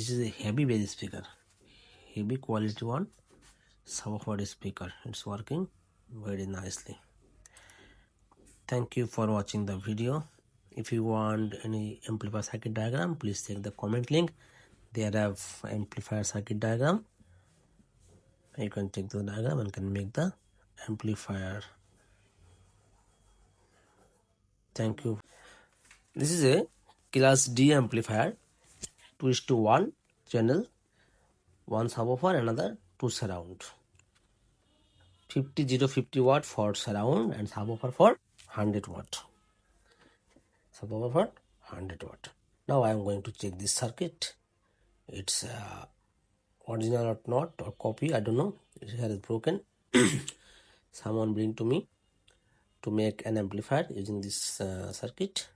This is a heavy bass speaker, heavy quality one, subwoofer speaker. It's working very nicely. Thank you for watching the video. If you want any amplifier circuit diagram, please check the comment link. There have amplifier circuit diagram. You can take the diagram and can make the amplifier. Thank you. This is a class D amplifier, 2:1 channel, one subwoofer, another two surround. 50 watt for surround and subwoofer for 100 watt. Subwoofer for 100 watt. Now I am going to check this circuit. It's original or not, or copy, I don't know. Here is broken. Someone bring to me to make an amplifier using this circuit.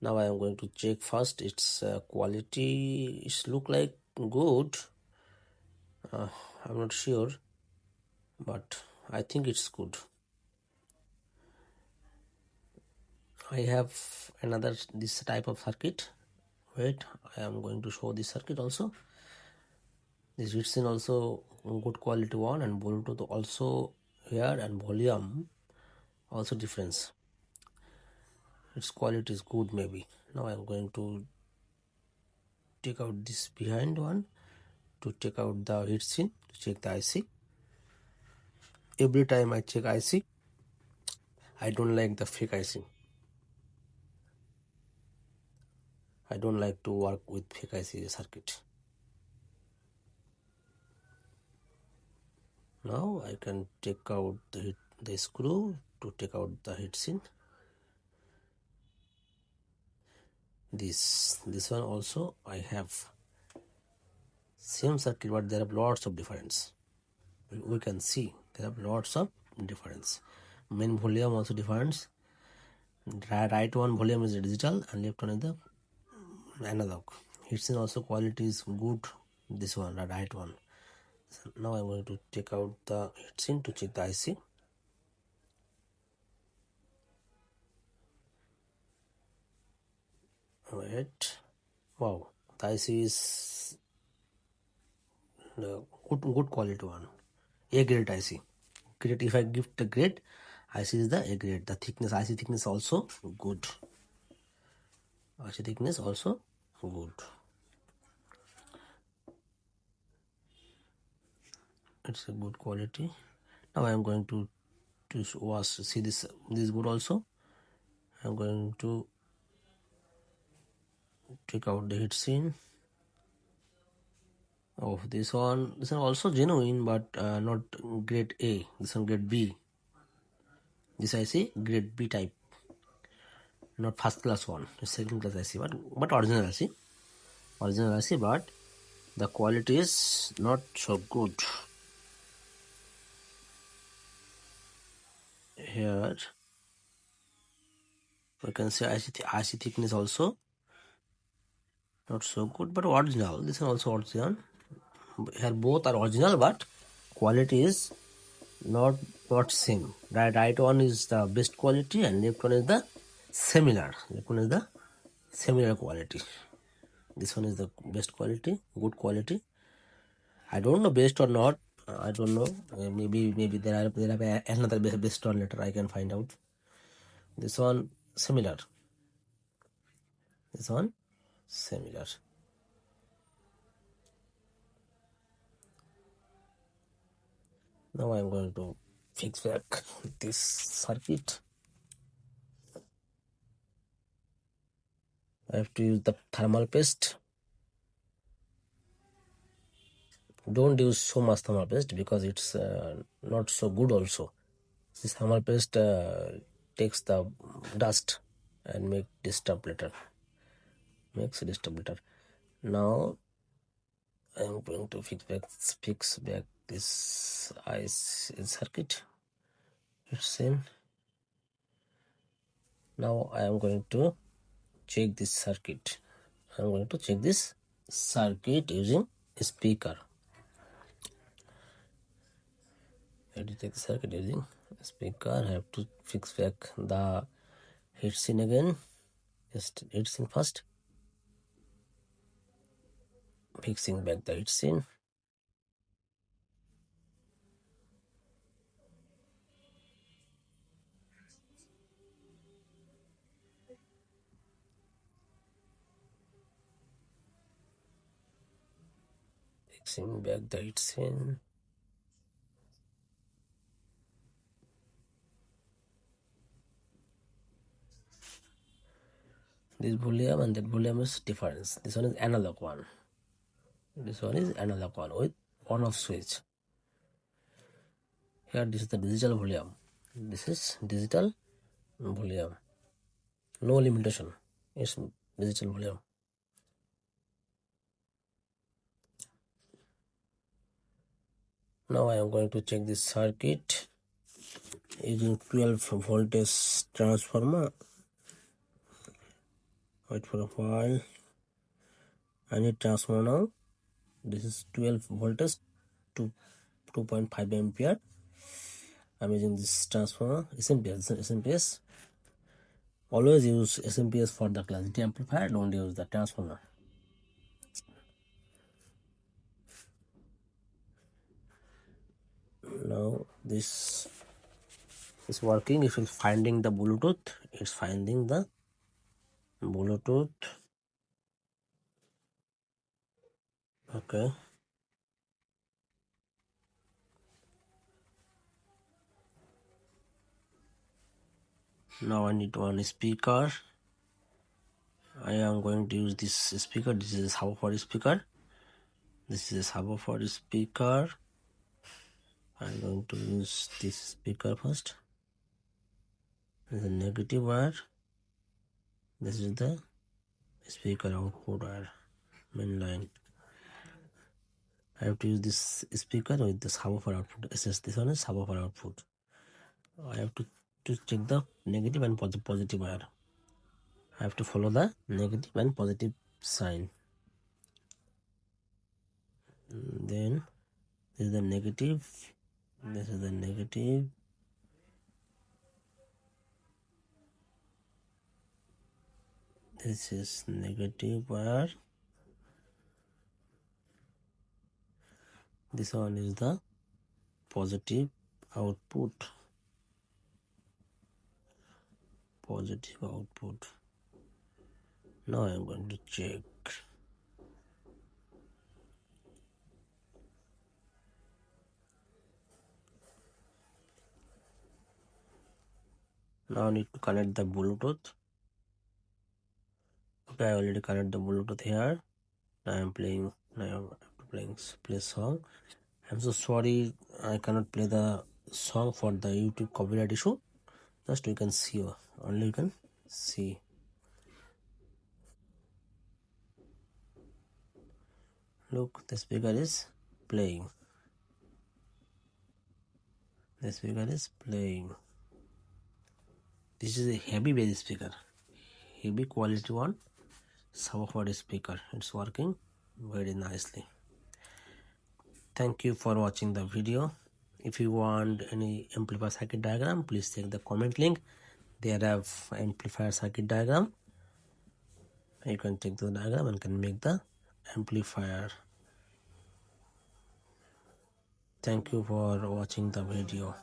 Now I am going to check first its quality. It look like good. I'm not sure, but I think it's good. I have another this type of circuit. Wait, I am going to show this circuit also. This heatsink also good quality one, and Bluetooth also here, and volume also difference. Its quality is good maybe. Now I am going to take out this behind one to take out the heatsink to check the IC. Every time I check IC, I don't like the fake IC. I don't like to work with fake IC circuit. Now I can take out the screw to take out the heatsink. This one also I have same circuit, but there are lots of difference. We can see there are lots of difference. Main volume also difference. Right one volume is digital and left one is the analog. Heatsink also quality is good. This one, the right one. So now I'm going to take out the heatsink to check the IC. Wait. Wow, the IC is good quality one. A grade IC. Grade, if I give the grade, IC is the A grade. The thickness, IC thickness also good. IC thickness also good. It's a good quality. Now I am going to see this good also. I'm going to take out the heatsink. Oh, this one also genuine, but not grade A. This one grade B. This IC grade B type, not first class one. It's second class IC, but original IC. Original IC, but the quality is not so good. Here we can see IC thickness also not so good, but original. This one also original. Here both are original, but quality is not same. Right one is the best quality and left one is the similar. Left one is the similar quality. This one is the best quality, good quality. I don't know best or not. I don't know. Maybe there are another best one later. I can find out. This one similar. This one similar. Now I am going to fix back this circuit. I have to use the thermal paste. Don't use so much thermal paste because it's not so good also. This thermal paste takes the dust and makes disturb later. Now I am going to fix back this IC circuit. It's in. Now I am going to check this circuit. I am going to check this circuit using a speaker. I have to check the circuit using a speaker. I have to fix back the heatsink again. Just heatsink first. Fixing back the heatsink. Fixing back the heatsink. This volume and that volume is difference. This one is analog one. This one is analog one with on-off switch. Here this is the digital volume. This is digital volume. No limitation. It's digital volume. Now I am going to check this circuit using 12 voltage transformer. Wait for a while. I need transformer now. This is 12 voltage to 2.5 ampere. I'm using this transformer SMPS. Always use SMPS for the class D amplifier. Don't use the transformer. Now this is working. If it's finding the Bluetooth, it's finding the Bluetooth. Okay. Now I need one speaker. I am going to use this speaker. This is a subwoofer speaker. This is a subwoofer speaker. I'm going to use this speaker first. This is the negative wire. This is the speaker output wire, main line. I have to use this speaker with the subwoofer output. This one is subwoofer output. I have to check the negative and positive wire. I have to follow the negative and positive sign. Then this is the negative. This is the negative. This is negative wire. This one is the positive output. Positive output. Now I am going to check. Now I need to connect the Bluetooth. Okay, I already connected the Bluetooth here. Now I am playing. Now I am play song. I'm so sorry I cannot play the song for the YouTube copyright issue. Just you can see, only you can see. Look, the speaker is playing. The speaker is playing. This is a heavy bass speaker, heavy quality one, subwoofer speaker. It's working very nicely. Thank you for watching the video. If you want any amplifier circuit diagram, please check the comment link. There have amplifier circuit diagram. You can take the diagram and can make the amplifier. Thank you for watching the video.